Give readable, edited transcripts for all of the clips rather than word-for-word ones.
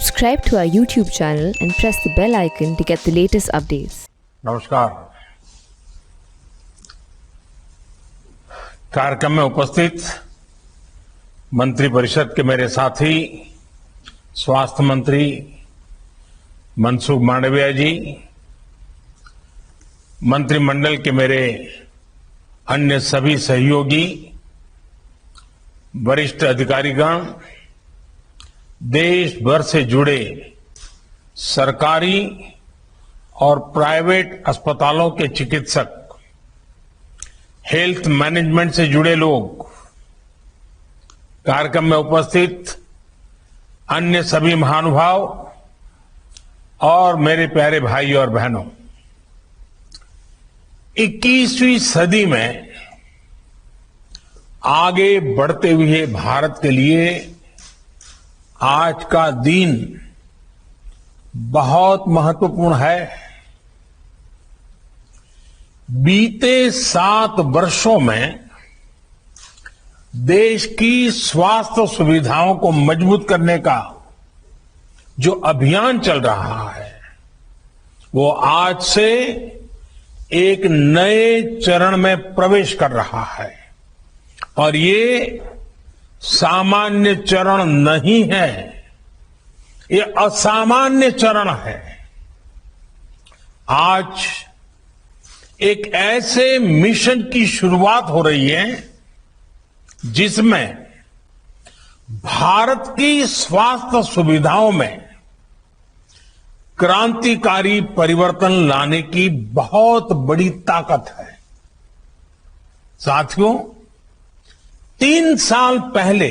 Subscribe to our YouTube channel and press the bell icon to get the latest updates. नमस्कार। कार्यक्रम में उपस्थित मंत्रिपरिषद के मेरे साथी स्वास्थ्य मंत्री मनसुख मांडविया जी, मंत्रिमंडल के मेरे अन्य सभी सहयोगी, वरिष्ठ अधिकारीगण, देश भर से जुड़े सरकारी और प्राइवेट अस्पतालों के चिकित्सक, हेल्थ मैनेजमेंट से जुड़े लोग, कार्यक्रम में उपस्थित अन्य सभी महानुभाव और मेरे प्यारे भाई और बहनों, 21वीं सदी में आगे बढ़ते हुए भारत के लिए आज का दिन बहुत महत्वपूर्ण है। बीते 7 वर्षों में देश की स्वास्थ्य सुविधाओं को मजबूत करने का जो अभियान चल रहा है, वो आज से एक नए चरण में प्रवेश कर रहा है और ये सामान्य चरण नहीं है, ये असामान्य चरण है। आज एक ऐसे मिशन की शुरुआत हो रही है जिसमें भारत की स्वास्थ्य सुविधाओं में क्रांतिकारी परिवर्तन लाने की बहुत बड़ी ताकत है। साथियों, 3 साल पहले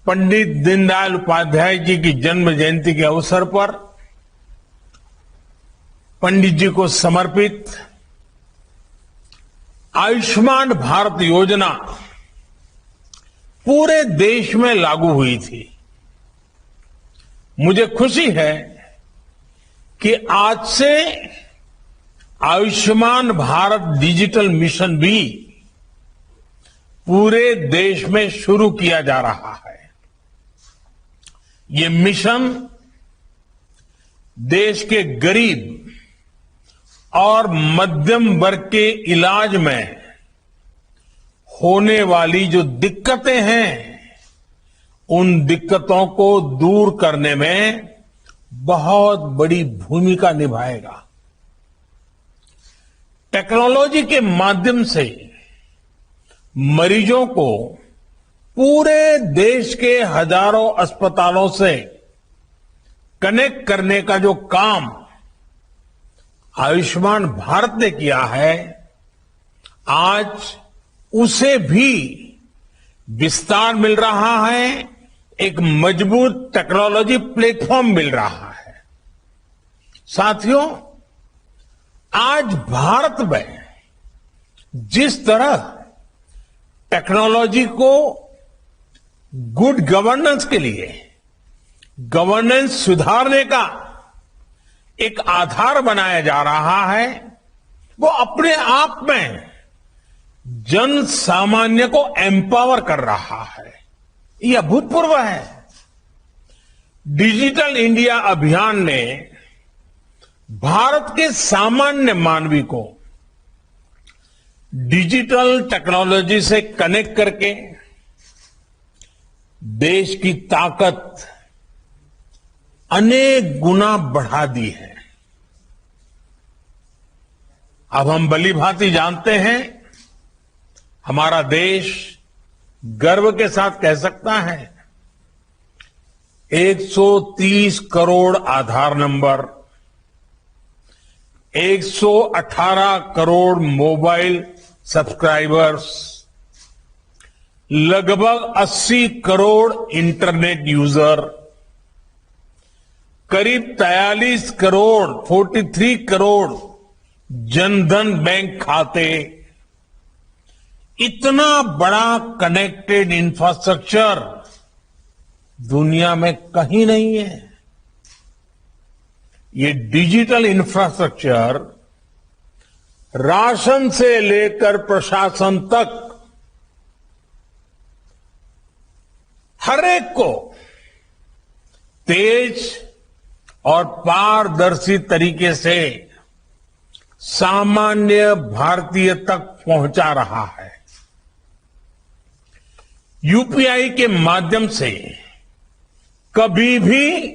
पंडित दीनदयाल उपाध्याय जी की जन्म जयंती के अवसर पर पंडित जी को समर्पित आयुष्मान भारत योजना पूरे देश में लागू हुई थी। मुझे खुशी है कि आज से आयुष्मान भारत डिजिटल मिशन भी पूरे देश में शुरू किया जा रहा है। ये मिशन देश के गरीब और मध्यम वर्ग के इलाज में होने वाली जो दिक्कतें हैं, उन दिक्कतों को दूर करने में बहुत बड़ी भूमिका निभाएगा। टेक्नोलॉजी के माध्यम से मरीजों को पूरे देश के हजारों अस्पतालों से कनेक्ट करने का जो काम आयुष्मान भारत ने किया है, आज उसे भी विस्तार मिल रहा है, एक मजबूत टेक्नोलॉजी प्लेटफॉर्म मिल रहा है। साथियों, आज भारत में जिस तरह टेक्नोलॉजी को गुड गवर्नेंस के लिए, गवर्नेंस सुधारने का एक आधार बनाया जा रहा है, वो अपने आप में जन सामान्य को एम्पावर कर रहा है। यह अभूतपूर्व है। डिजिटल इंडिया अभियान ने भारत के सामान्य मानवी को डिजिटल टेक्नोलॉजी से कनेक्ट करके देश की ताकत अनेक गुना बढ़ा दी है। अब हम भलीभांति जानते हैं, हमारा देश गर्व के साथ कह सकता है 130 करोड़ आधार नंबर, 118 करोड़ मोबाइल सब्सक्राइबर्स, लगभग 80 करोड़ इंटरनेट यूजर, करीब 43 करोड़ जनधन बैंक खाते, इतना बड़ा कनेक्टेड इंफ्रास्ट्रक्चर दुनिया में कहीं नहीं है। ये डिजिटल इंफ्रास्ट्रक्चर राशन से लेकर प्रशासन तक हर एक को तेज और पारदर्शी तरीके से सामान्य भारतीय तक पहुंचा रहा है। यूपीआई के माध्यम से कभी भी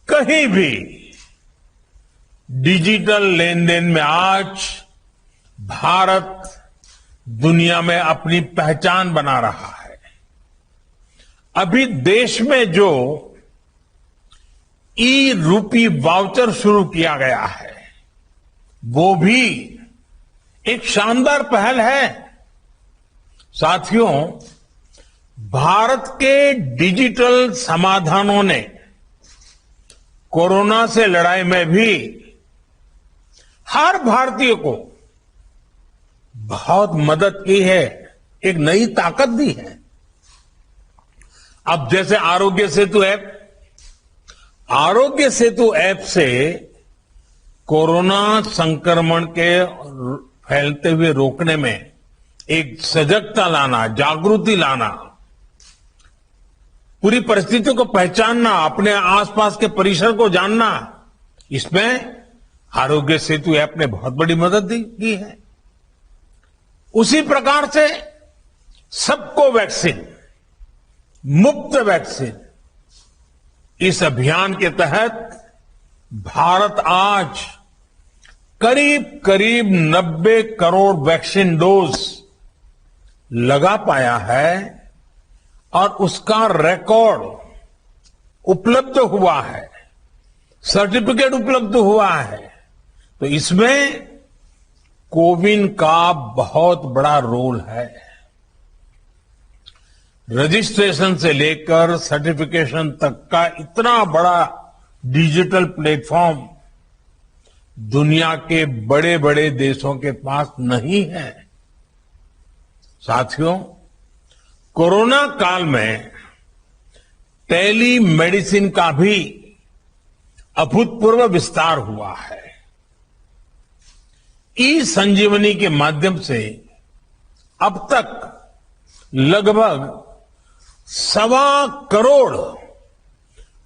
कहीं भी डिजिटल लेन देन में आज भारत दुनिया में अपनी पहचान बना रहा है। अभी देश में जो ई रूपी वाउचर शुरू किया गया है वो भी एक शानदार पहल है। साथियों, भारत के डिजिटल समाधानों ने कोरोना से लड़ाई में भी हर भारतीय को बहुत मदद की है, एक नई ताकत दी है। अब जैसे आरोग्य सेतु ऐप से कोरोना संक्रमण के फैलते हुए रोकने में एक सजगता लाना, जागृति लाना, पूरी परिस्थितियों को पहचानना, अपने आसपास के परिसर को जानना, इसमें आरोग्य सेतु ऐप ने बहुत बड़ी मदद की है। उसी प्रकार से सबको वैक्सीन, मुफ्त वैक्सीन, इस अभियान के तहत भारत आज करीब करीब 90 करोड़ वैक्सीन डोज लगा पाया है और उसका रिकॉर्ड उपलब्ध हुआ है, सर्टिफिकेट उपलब्ध हुआ है। तो इसमें कोविन का बहुत बड़ा रोल है। रजिस्ट्रेशन से लेकर सर्टिफिकेशन तक का इतना बड़ा डिजिटल प्लेटफॉर्म दुनिया के बड़े बड़े देशों के पास नहीं है। साथियों, कोरोना काल में टेली मेडिसिन का भी अभूतपूर्व विस्तार हुआ है। ई संजीवनी के माध्यम से अब तक लगभग 1.25 करोड़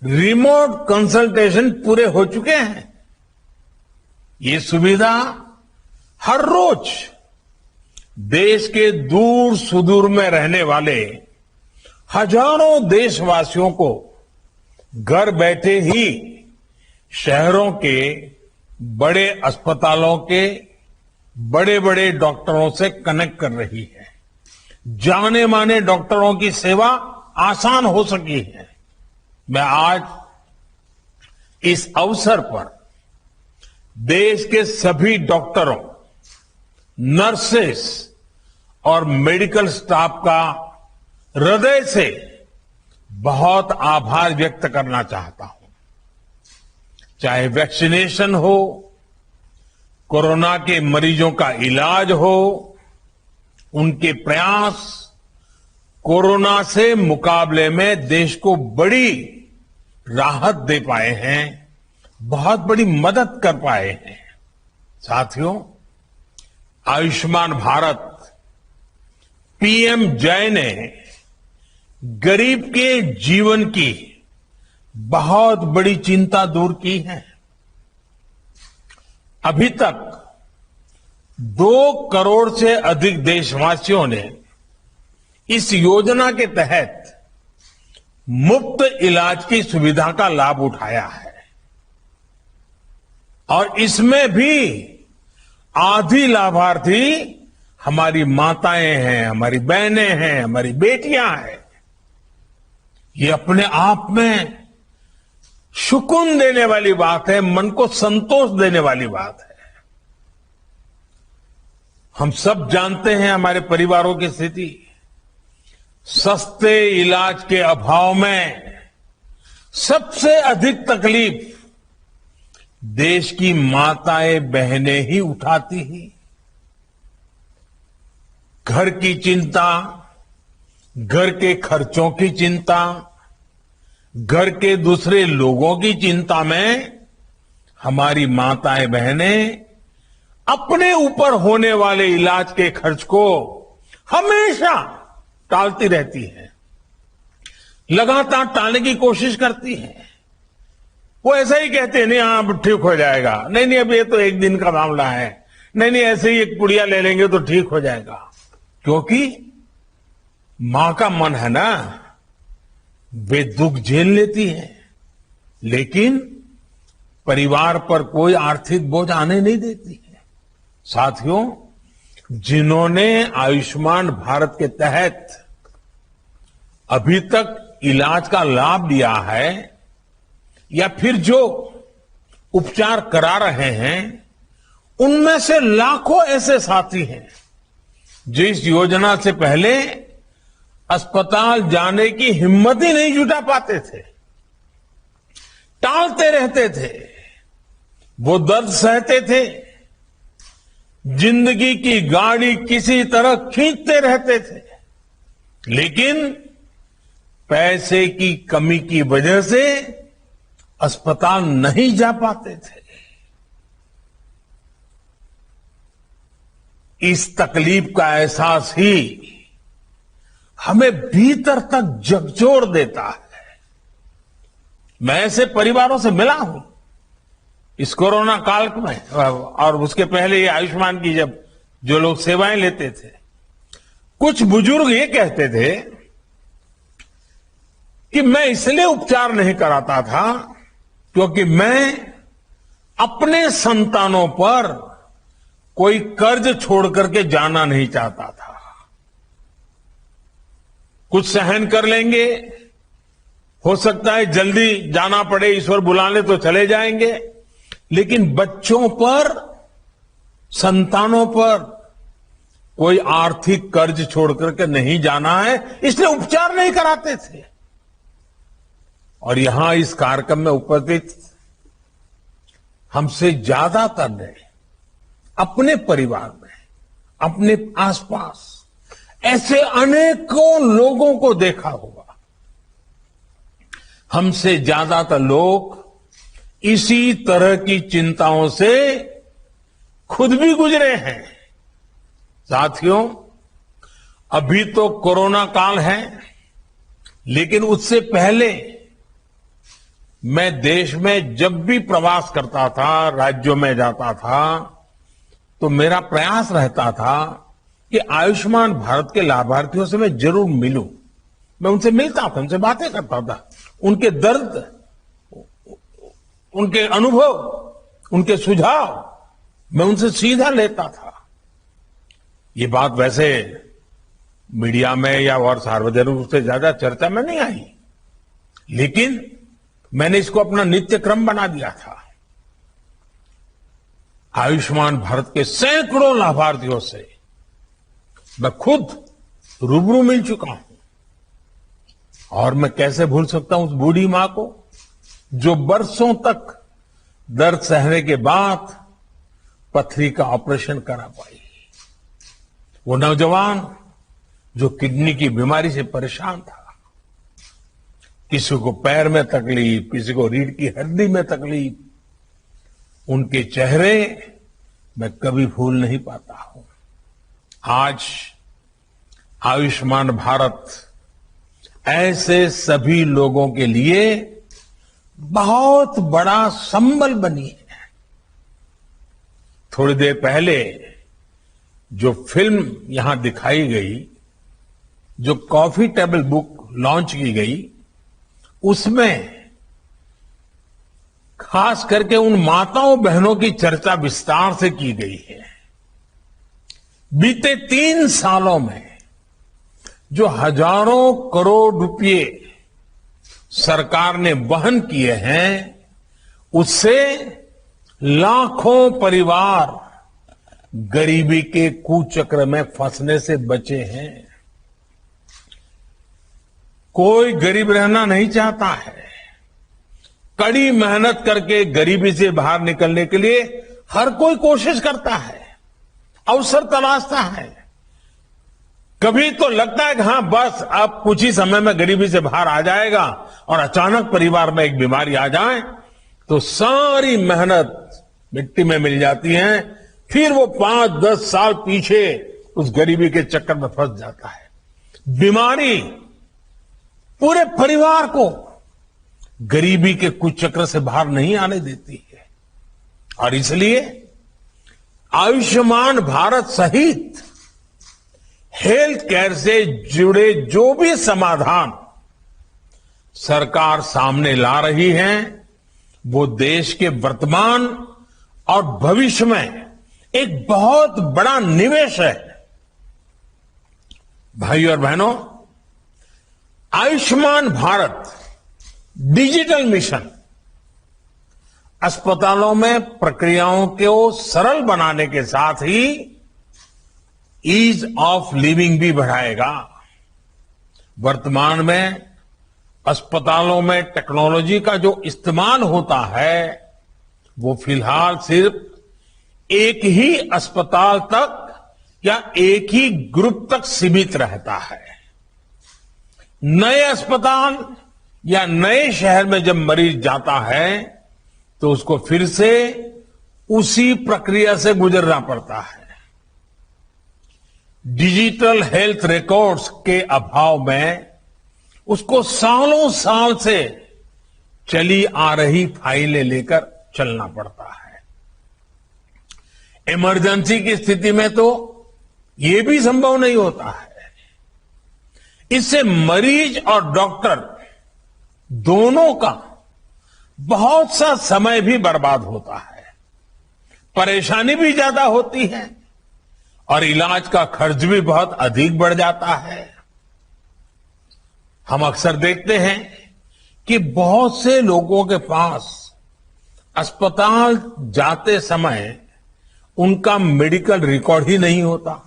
रिमोट कंसल्टेशन पूरे हो चुके हैं। ये सुविधा हर रोज देश के दूर सुदूर में रहने वाले हजारों देशवासियों को घर बैठे ही शहरों के बड़े अस्पतालों के बड़े बड़े डॉक्टरों से कनेक्ट कर रही है। जाने माने डॉक्टरों की सेवा आसान हो सकी है। मैं आज इस अवसर पर देश के सभी डॉक्टरों, नर्सेस और मेडिकल स्टाफ का हृदय से बहुत आभार व्यक्त करना चाहता हूं। चाहे वैक्सीनेशन हो, कोरोना के मरीजों का इलाज हो, उनके प्रयास कोरोना से मुकाबले में देश को बड़ी राहत दे पाए हैं, बहुत बड़ी मदद कर पाए हैं। साथियों, आयुष्मान भारत पीएम जय ने गरीब के जीवन की बहुत बड़ी चिंता दूर की है। अभी तक 2 करोड़ से अधिक देशवासियों ने इस योजना के तहत मुफ्त इलाज की सुविधा का लाभ उठाया है और इसमें भी आधी लाभार्थी हमारी माताएं हैं, हमारी बहनें हैं, हमारी बेटियां हैं। ये अपने आप में सुकून देने वाली बात है, मन को संतोष देने वाली बात है। हम सब जानते हैं हमारे परिवारों की स्थिति। सस्ते इलाज के अभाव में सबसे अधिक तकलीफ देश की माताएं बहनें ही उठाती हैं। घर की चिंता, घर के खर्चों की चिंता, घर के दूसरे लोगों की चिंता में हमारी माताएं बहनें अपने ऊपर होने वाले इलाज के खर्च को हमेशा टालती रहती है, लगातार टालने की कोशिश करती है। वो ऐसा ही कहते हैं, नहीं हाँ अब ठीक हो जाएगा, नहीं नहीं अब ये तो एक दिन का मामला है, नहीं नहीं ऐसे ही एक पुड़िया ले लेंगे तो ठीक हो जाएगा। क्योंकि मां का मन है ना, वे दुख झेल लेती है, लेकिन परिवार पर कोई आर्थिक बोझ आने नहीं देती है। साथियों, जिन्होंने आयुष्मान भारत के तहत अभी तक इलाज का लाभ लिया है या फिर जो उपचार करा रहे हैं, उनमें से लाखों ऐसे साथी हैं जो इस योजना से पहले अस्पताल जाने की हिम्मत ही नहीं जुटा पाते थे, टालते रहते थे, वो दर्द सहते थे, जिंदगी की गाड़ी किसी तरह खींचते रहते थे, लेकिन पैसे की कमी की वजह से अस्पताल नहीं जा पाते थे। इस तकलीफ का एहसास ही हमें भीतर तक झकझोर देता है। मैं ऐसे परिवारों से मिला हूं इस कोरोना काल में, और उसके पहले ये आयुष्मान की जब जो लोग सेवाएं लेते थे, कुछ बुजुर्ग ये कहते थे कि मैं इसलिए उपचार नहीं कराता था क्योंकि मैं अपने संतानों पर कोई कर्ज छोड़ करके जाना नहीं चाहता था। कुछ सहन कर लेंगे, हो सकता है जल्दी जाना पड़े, ईश्वर बुला ले तो चले जाएंगे, लेकिन बच्चों पर, संतानों पर कोई आर्थिक कर्ज छोड़ करके नहीं जाना है, इसलिए उपचार नहीं कराते थे। और यहां इस कार्यक्रम में उपस्थित हमसे ज्यादातर ने अपने परिवार में, अपने आसपास ऐसे अनेकों लोगों को देखा होगा। हमसे ज्यादातर लोग इसी तरह की चिंताओं से खुद भी गुजरे हैं। साथियों, अभी तो कोरोना काल है, लेकिन उससे पहले मैं देश में जब भी प्रवास करता था, राज्यों में जाता था, तो मेरा प्रयास रहता था कि आयुष्मान भारत के लाभार्थियों से मैं जरूर मिलूं। मैं उनसे मिलता था, उनसे बातें करता था, उनके दर्द, उनके अनुभव, उनके सुझाव मैं उनसे सीधा लेता था। ये बात वैसे मीडिया में या और सार्वजनिक रूप से ज्यादा चर्चा में नहीं आई, लेकिन मैंने इसको अपना नित्य क्रम बना दिया था। आयुष्मान भारत के सैकड़ों लाभार्थियों से मैं खुद रूबरू मिल चुका हूं, और मैं कैसे भूल सकता हूं उस बूढ़ी मां को जो बरसों तक दर्द सहने के बाद पथरी का ऑपरेशन करा पाई, वो नौजवान जो किडनी की बीमारी से परेशान था, किसी को पैर में तकलीफ, किसी को रीढ़ की हड्डी में तकलीफ, उनके चेहरे मैं कभी भूल नहीं पाता हूं। आज आयुष्मान भारत ऐसे सभी लोगों के लिए बहुत बड़ा संबल बनी है। थोड़ी देर पहले जो फिल्म यहां दिखाई गई, जो कॉफी टेबल बुक लॉन्च की गई, उसमें खास करके उन माताओं बहनों की चर्चा विस्तार से की गई है। बीते 3 सालों में जो हजारों करोड़ रुपए सरकार ने वहन किए हैं, उससे लाखों परिवार गरीबी के कुचक्र में फंसने से बचे हैं। कोई गरीब रहना नहीं चाहता है। कड़ी मेहनत करके गरीबी से बाहर निकलने के लिए हर कोई कोशिश करता है, अवसर तलाशता है। कभी तो लगता है कि हाँ बस अब कुछ ही समय में गरीबी से बाहर आ जाएगा, और अचानक परिवार में एक बीमारी आ जाए तो सारी मेहनत मिट्टी में मिल जाती है। फिर वो 5-10 साल पीछे उस गरीबी के चक्कर में फंस जाता है। बीमारी पूरे परिवार को गरीबी के कुचक्र से बाहर नहीं आने देती है। और इसलिए आयुष्मान भारत सहित हेल्थ केयर से जुड़े जो भी समाधान सरकार सामने ला रही है, वो देश के वर्तमान और भविष्य में एक बहुत बड़ा निवेश है। भाइयों और बहनों, आयुष्मान भारत डिजिटल मिशन अस्पतालों में प्रक्रियाओं को सरल बनाने के साथ ही ईज ऑफ लिविंग भी बढ़ाएगा। वर्तमान में अस्पतालों में टेक्नोलॉजी का जो इस्तेमाल होता है, वो फिलहाल सिर्फ एक ही अस्पताल तक या एक ही ग्रुप तक सीमित रहता है। नए अस्पताल या नए शहर में जब मरीज जाता है तो उसको फिर से उसी प्रक्रिया से गुजरना पड़ता है। डिजिटल हेल्थ रिकॉर्ड्स के अभाव में उसको सालों साल से चली आ रही फाइलें लेकर चलना पड़ता है। इमरजेंसी की स्थिति में तो ये भी संभव नहीं होता है। इससे मरीज और डॉक्टर दोनों का बहुत सा समय भी बर्बाद होता है, परेशानी भी ज्यादा होती है और इलाज का खर्च भी बहुत अधिक बढ़ जाता है। हम अक्सर देखते हैं कि बहुत से लोगों के पास अस्पताल जाते समय उनका मेडिकल रिकॉर्ड ही नहीं होता।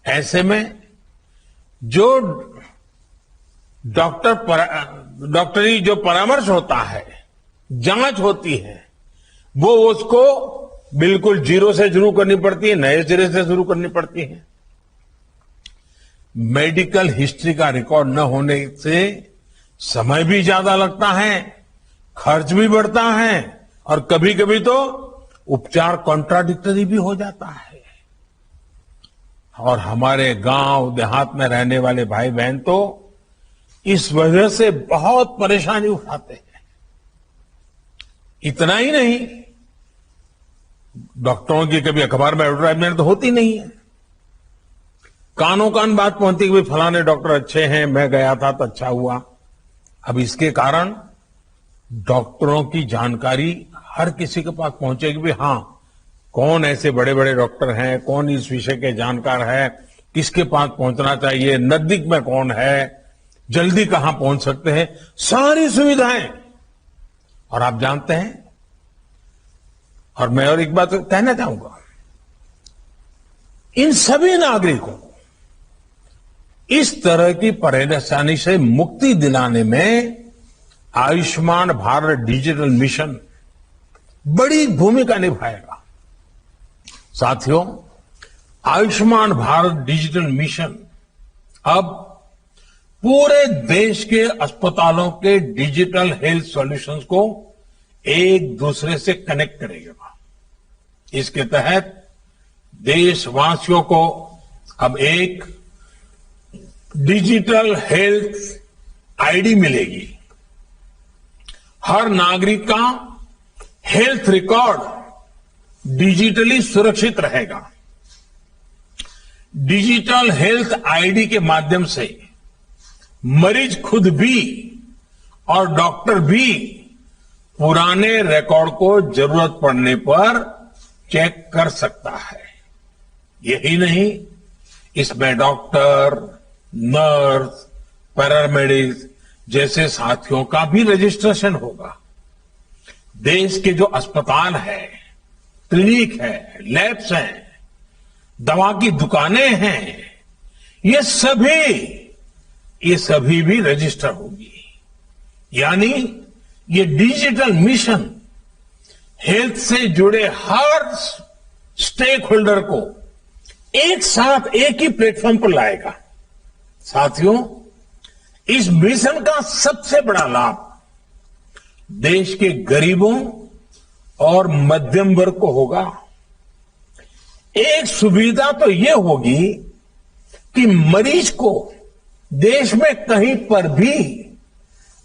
ऐसे में जो डॉक्टरी जो परामर्श होता है, जांच होती है, वो उसको बिल्कुल जीरो से शुरू करनी पड़ती है, नए सिरे से शुरू करनी पड़ती है। मेडिकल हिस्ट्री का रिकॉर्ड न होने से समय भी ज्यादा लगता है, खर्च भी बढ़ता है और कभी कभी तो उपचार कॉन्ट्राडिक्टरी भी हो जाता है। और हमारे गांव देहात में रहने वाले भाई बहन तो इस वजह से बहुत परेशानी उठाते हैं। इतना ही नहीं, डॉक्टरों की कभी अखबार में एडवर्टाइजमेंट तो होती नहीं है। कानों कान बात पहुंचती कि भाई फलाने डॉक्टर अच्छे हैं, मैं गया था तो अच्छा हुआ। अब इसके कारण डॉक्टरों की जानकारी हर किसी के पास पहुंचेगी भी, हाँ कौन ऐसे बड़े बड़े डॉक्टर हैं, कौन इस विषय के जानकार है, किसके पास पहुंचना चाहिए, नजदीक में कौन है, जल्दी कहां पहुंच सकते हैं, सारी सुविधाएं। और आप जानते हैं, और मैं और एक बात कहना चाहूंगा, इन सभी नागरिकों को इस तरह की परेशानी से मुक्ति दिलाने में आयुष्मान भारत डिजिटल मिशन बड़ी भूमिका निभाएगा। साथियों, आयुष्मान भारत डिजिटल मिशन अब पूरे देश के अस्पतालों के डिजिटल हेल्थ सॉल्यूशंस को एक दूसरे से कनेक्ट करेगा। इसके तहत देशवासियों को अब एक डिजिटल हेल्थ आईडी मिलेगी। हर नागरिक का हेल्थ रिकॉर्ड डिजिटली सुरक्षित रहेगा। डिजिटल हेल्थ आईडी के माध्यम से मरीज खुद भी और डॉक्टर भी पुराने रिकॉर्ड को जरूरत पड़ने पर चेक कर सकता है। यही नहीं, इसमें डॉक्टर, नर्स, पैरामेडिक्स जैसे साथियों का भी रजिस्ट्रेशन होगा। देश के जो अस्पताल है, क्लिनिक है, लैब्स हैं, दवा की दुकानें हैं, ये सभी भी रजिस्टर होगी। यानी ये डिजिटल मिशन हेल्थ से जुड़े हर स्टेक होल्डर को एक साथ एक ही प्लेटफॉर्म पर लाएगा। साथियों, इस मिशन का सबसे बड़ा लाभ देश के गरीबों और मध्यम वर्ग को होगा। एक सुविधा तो यह होगी कि मरीज को देश में कहीं पर भी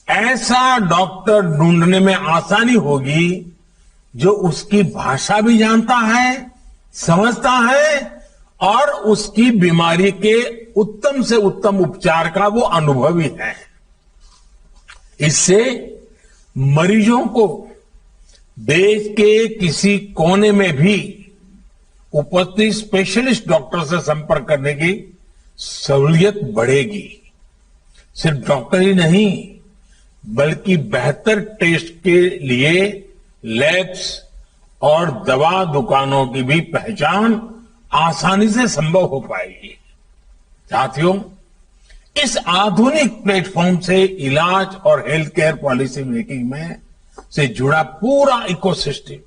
ऐसा डॉक्टर ढूंढने में आसानी होगी जो उसकी भाषा भी जानता है, समझता है और उसकी बीमारी के उत्तम से उत्तम उपचार का वो अनुभवी है। इससे मरीजों को देश के किसी कोने में भी उपस्थित स्पेशलिस्ट डॉक्टर से संपर्क करने की सहूलियत बढ़ेगी। सिर्फ डॉक्टर ही नहीं बल्कि बेहतर टेस्ट के लिए लैब्स और दवा दुकानों की भी पहचान आसानी से संभव हो पाएगी। साथियों, इस आधुनिक प्लेटफॉर्म से इलाज और हेल्थ केयर पॉलिसी मेकिंग में से जुड़ा पूरा इकोसिस्टम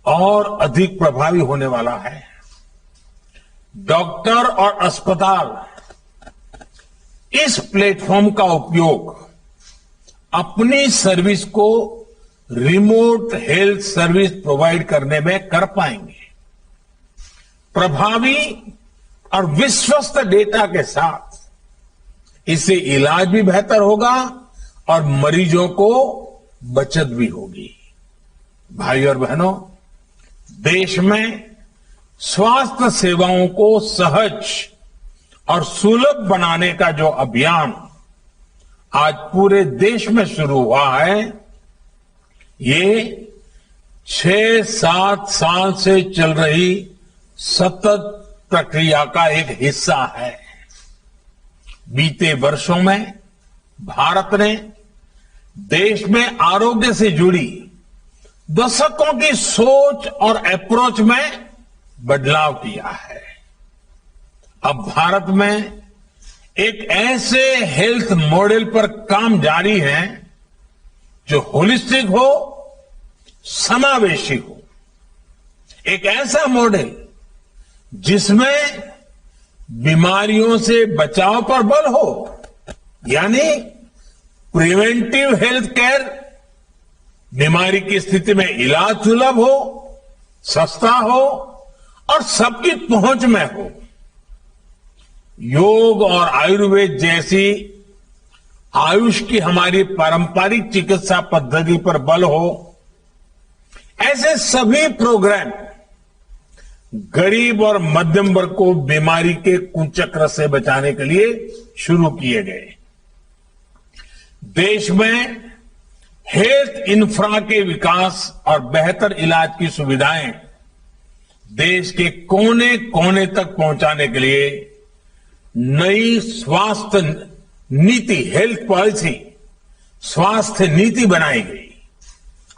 और अधिक प्रभावी होने वाला है। डॉक्टर और अस्पताल इस प्लेटफॉर्म का उपयोग अपनी सर्विस को रिमोट हेल्थ सर्विस प्रोवाइड करने में कर पाएंगे। प्रभावी और विश्वस्त डेटा के साथ इससे इलाज भी बेहतर होगा और मरीजों को बचत भी होगी। भाई और बहनों, देश में स्वास्थ्य सेवाओं को सहज और सुलभ बनाने का जो अभियान आज पूरे देश में शुरू हुआ है, ये 6-7 साल से चल रही सतत प्रक्रिया का एक हिस्सा है। बीते वर्षों में भारत ने देश में आरोग्य से जुड़ी दशकों की सोच और अप्रोच में बदलाव किया है। अब भारत में एक ऐसे हेल्थ मॉडल पर काम जारी है जो होलिस्टिक हो, समावेशी हो। एक ऐसा मॉडल जिसमें बीमारियों से बचाव पर बल हो, यानी प्रिवेंटिव हेल्थ केयर, बीमारी की स्थिति में इलाज सुलभ हो, सस्ता हो और सबकी पहुंच में हो। योग और आयुर्वेद जैसी आयुष की हमारी पारंपरिक चिकित्सा पद्धति पर बल हो। ऐसे सभी प्रोग्राम गरीब और मध्यम वर्ग को बीमारी के कुचक्र से बचाने के लिए शुरू किए गए। देश में हेल्थ इंफ्रा के विकास और बेहतर इलाज की सुविधाएं देश के कोने कोने तक पहुंचाने के लिए नई स्वास्थ्य नीति, हेल्थ पॉलिसी, स्वास्थ्य नीति बनाई गई।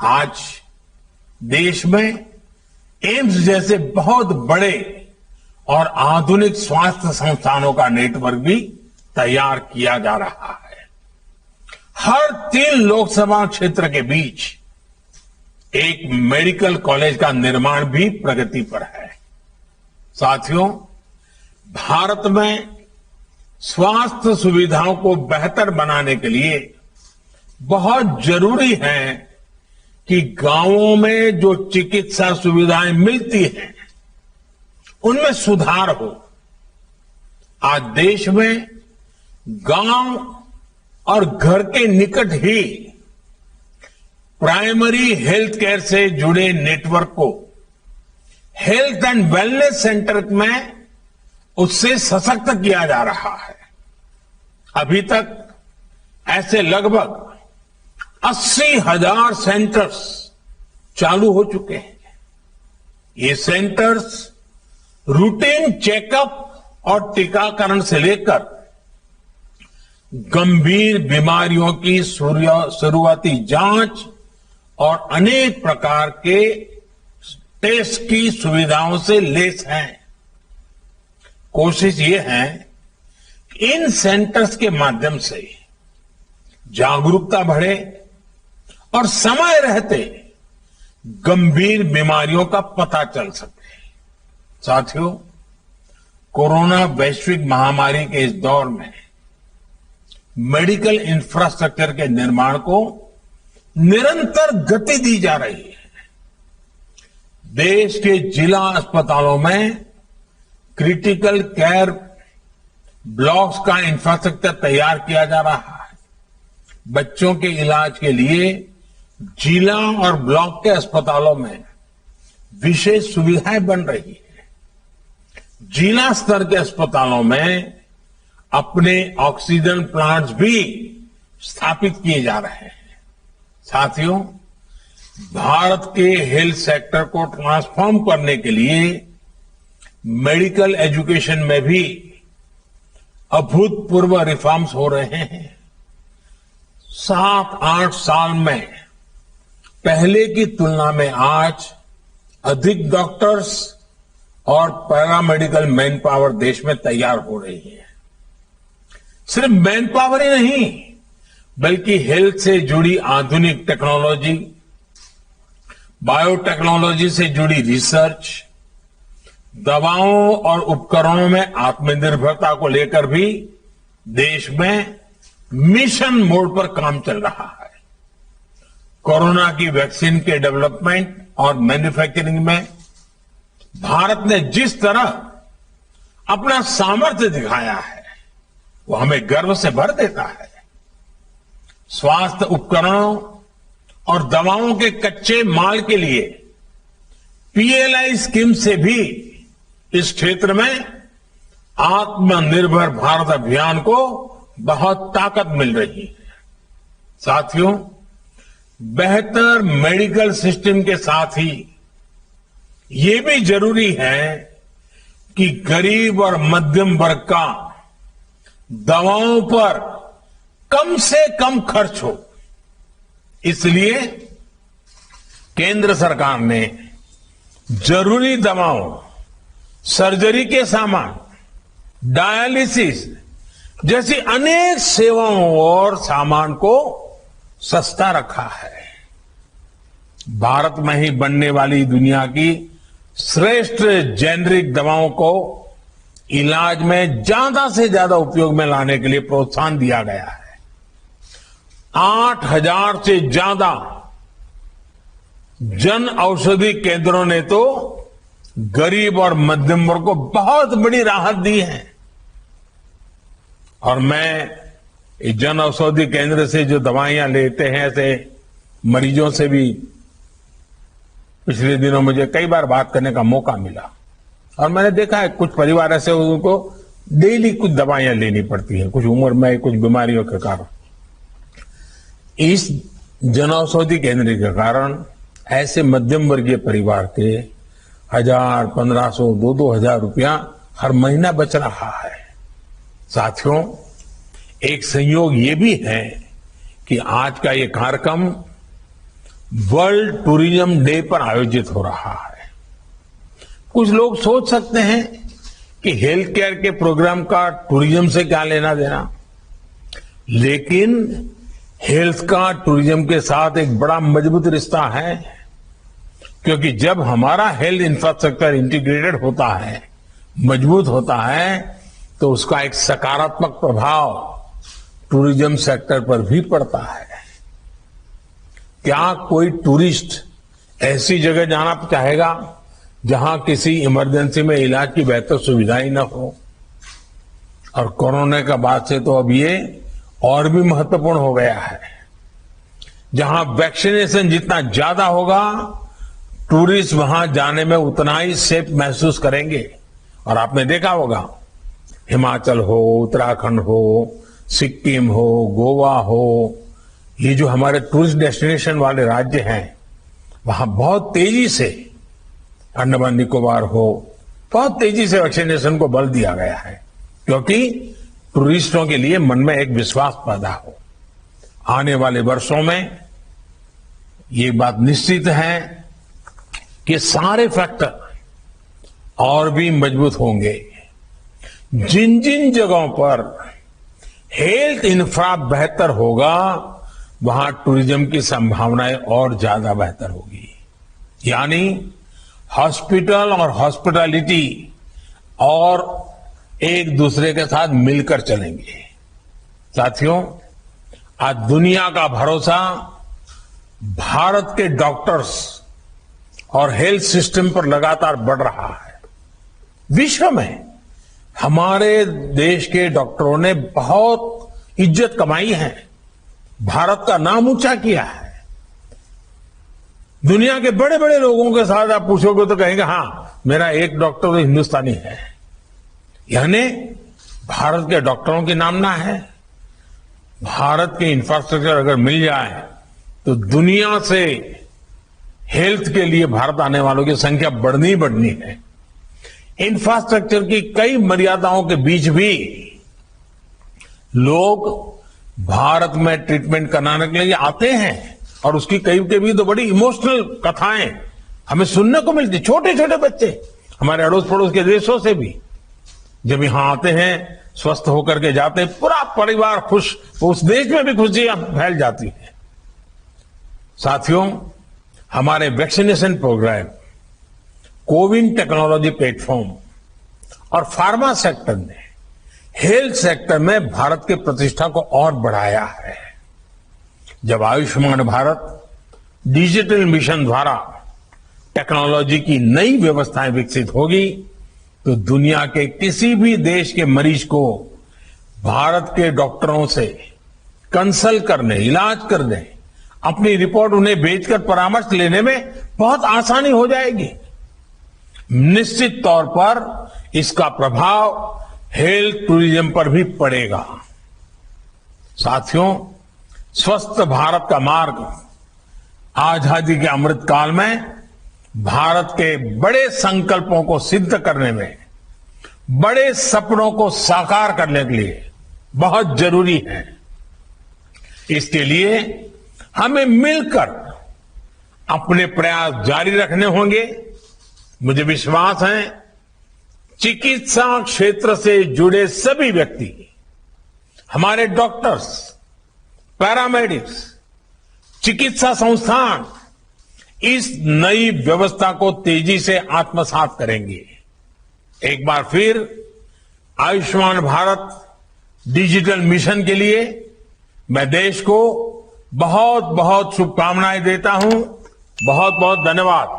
आज देश में एम्स जैसे बहुत बड़े और आधुनिक स्वास्थ्य संस्थानों का नेटवर्क भी तैयार किया जा रहा है। हर 3 लोकसभा क्षेत्र के बीच एक मेडिकल कॉलेज का निर्माण भी प्रगति पर है। साथियों, भारत में स्वास्थ्य सुविधाओं को बेहतर बनाने के लिए बहुत जरूरी है कि गांवों में जो चिकित्सा सुविधाएं मिलती हैं उनमें सुधार हो। आज देश में गांव और घर के निकट ही प्राइमरी हेल्थ केयर से जुड़े नेटवर्क को हेल्थ एंड वेलनेस सेंटर में उससे सशक्त किया जा रहा है। अभी तक ऐसे लगभग 80,000 सेंटर्स चालू हो चुके हैं। ये सेंटर्स रूटीन चेकअप और टीकाकरण से लेकर गंभीर बीमारियों की शुरुआती जांच और अनेक प्रकार के टेस्ट की सुविधाओं से लैस हैं। कोशिश ये है कि इन सेंटर्स के माध्यम से जागरूकता बढ़े और समय रहते गंभीर बीमारियों का पता चल सके। साथियों, कोरोना वैश्विक महामारी के इस दौर में मेडिकल इंफ्रास्ट्रक्चर के निर्माण को निरंतर गति दी जा रही है। देश के जिला अस्पतालों में क्रिटिकल केयर ब्लॉक्स का इंफ्रास्ट्रक्चर तैयार किया जा रहा है। बच्चों के इलाज के लिए जिला और ब्लॉक के अस्पतालों में विशेष सुविधाएं बन रही है। जिला स्तर के अस्पतालों में अपने ऑक्सीजन प्लांट्स भी स्थापित किए जा रहे हैं। साथियों, भारत के हेल्थ सेक्टर को ट्रांसफॉर्म करने के लिए मेडिकल एजुकेशन में भी अभूतपूर्व रिफॉर्म्स हो रहे हैं। 7-8 साल में पहले की तुलना में आज अधिक डॉक्टर्स और पैरामेडिकल मैन पावर देश में तैयार हो रही है। सिर्फ मैन पावर ही नहीं, बल्कि हेल्थ से जुड़ी आधुनिक टेक्नोलॉजी, बायोटेक्नोलॉजी से जुड़ी रिसर्च, दवाओं और उपकरणों में आत्मनिर्भरता को लेकर भी देश में मिशन मोड पर काम चल रहा है। कोरोना की वैक्सीन के डेवलपमेंट और मैन्युफैक्चरिंग में भारत ने जिस तरह अपना सामर्थ्य दिखाया है, वो हमें गर्व से भर देता है। स्वास्थ्य उपकरणों और दवाओं के कच्चे माल के लिए पीएलआई स्कीम से भी इस क्षेत्र में आत्मनिर्भर भारत अभियान को बहुत ताकत मिल रही है। साथियों, बेहतर मेडिकल सिस्टम के साथ ही ये भी जरूरी है कि गरीब और मध्यम वर्ग का दवाओं पर कम से कम खर्च हो। इसलिए केंद्र सरकार ने जरूरी दवाओं, सर्जरी के सामान, डायलिसिस जैसी अनेक सेवाओं और सामान को सस्ता रखा है। भारत में ही बनने वाली दुनिया की श्रेष्ठ जेनरिक दवाओं को इलाज में ज्यादा से ज्यादा उपयोग में लाने के लिए प्रोत्साहन दिया गया है। 8,000 से ज्यादा जन औषधि केंद्रों ने तो गरीब और मध्यम वर्ग को बहुत बड़ी राहत दी है। और मैं इस जन औषधि केंद्र से जो दवाइयां लेते हैं, ऐसे मरीजों से भी पिछले दिनों मुझे कई बार बात करने का मौका मिला और मैंने देखा है कुछ परिवार ऐसे उनको डेली कुछ दवाइयां लेनी पड़ती हैं, कुछ उम्र में कुछ बीमारियों के कारण। इस जन औषधि केंद्र के कारण ऐसे मध्यम वर्गीय परिवार के 1,000, 1,500, 2,000 रुपया हर महीना बच रहा है। साथियों, एक संयोग ये भी है कि आज का ये कार्यक्रम वर्ल्ड टूरिज्म डे पर आयोजित हो रहा है। कुछ लोग सोच सकते हैं कि हेल्थ केयर के प्रोग्राम का टूरिज्म से क्या लेना देना, लेकिन हेल्थ का टूरिज्म के साथ एक बड़ा मजबूत रिश्ता है, क्योंकि जब हमारा हेल्थ इंफ्रास्ट्रक्चर इंटीग्रेटेड होता है, मजबूत होता है, तो उसका एक सकारात्मक प्रभाव टूरिज्म सेक्टर पर भी पड़ता है। क्या कोई टूरिस्ट ऐसी जगह जाना चाहेगा जहां किसी इमरजेंसी में इलाज की बेहतर सुविधाएं न हो? और कोरोना के बाद से तो अब ये और भी महत्वपूर्ण हो गया है। जहां वैक्सीनेशन जितना ज्यादा होगा, टूरिस्ट वहां जाने में उतना ही सेफ महसूस करेंगे। और आपने देखा होगा, हिमाचल हो, उत्तराखंड हो, सिक्किम हो, गोवा हो, ये जो हमारे टूरिस्ट डेस्टिनेशन वाले राज्य हैं, वहां बहुत तेजी से, अंडमान निकोबार हो, बहुत तेजी से वैक्सीनेशन को बल दिया गया है, क्योंकि टूरिस्टों के लिए मन में एक विश्वास पैदा हो। आने वाले वर्षों में ये बात निश्चित है कि सारे फैक्टर और भी मजबूत होंगे। जिन जिन जगहों पर हेल्थ इंफ्रा बेहतर होगा, वहां टूरिज्म की संभावनाएं और ज्यादा बेहतर होगी। यानी हॉस्पिटल और हॉस्पिटैलिटी और एक दूसरे के साथ मिलकर चलेंगे। साथियों, आज दुनिया का भरोसा भारत के डॉक्टर्स और हेल्थ सिस्टम पर लगातार बढ़ रहा है। विश्व में हमारे देश के डॉक्टरों ने बहुत इज्जत कमाई है। भारत का नाम ऊंचा किया है। दुनिया के बड़े बड़े लोगों के साथ आप पूछोगे तो कहेंगे हाँ, मेरा एक डॉक्टर तो हिंदुस्तानी है। यानी भारत के डॉक्टरों की नामना है। भारत के इंफ्रास्ट्रक्चर अगर मिल जाए तो दुनिया से हेल्थ के लिए भारत आने वालों की संख्या बढ़नी बढ़नी है। इंफ्रास्ट्रक्चर की कई मर्यादाओं के बीच भी लोग भारत में ट्रीटमेंट कराने के लिए आते हैं और उसकी कई के भी तो बड़ी इमोशनल कथाएं हमें सुनने को मिलती। छोटे छोटे बच्चे हमारे अड़ोस पड़ोस के देशों से भी जब यहां आते हैं, स्वस्थ होकर के जाते हैं, पूरा परिवार खुश, उस देश में भी खुशियां फैल जाती है। साथियों, हमारे vaccination program, CoWIN technology platform और फार्मा सेक्टर ने हेल्थ सेक्टर में भारत की प्रतिष्ठा को और बढ़ाया है। जब आयुष्मान भारत डिजिटल मिशन द्वारा टेक्नोलॉजी की नई व्यवस्थाएं विकसित होगी तो दुनिया के किसी भी देश के मरीज को भारत के डॉक्टरों से कंसल्ट करने, इलाज करने, अपनी रिपोर्ट उन्हें भेजकर परामर्श लेने में बहुत आसानी हो जाएगी। निश्चित तौर पर इसका प्रभाव हेल्थ टूरिज्म पर भी पड़ेगा। साथियों, स्वस्थ भारत का मार्ग आजादी के अमृत काल में भारत के बड़े संकल्पों को सिद्ध करने में, बड़े सपनों को साकार करने के लिए बहुत जरूरी है। इसके लिए हमें मिलकर अपने प्रयास जारी रखने होंगे। मुझे विश्वास है चिकित्सा क्षेत्र से जुड़े सभी व्यक्ति, हमारे डॉक्टर्स, पैरामेडिक्स, चिकित्सा संस्थान इस नई व्यवस्था को तेजी से आत्मसात करेंगे। एक बार फिर आयुष्मान भारत डिजिटल मिशन के लिए मैं देश को बहुत बहुत शुभकामनाएं देता हूं। बहुत बहुत धन्यवाद।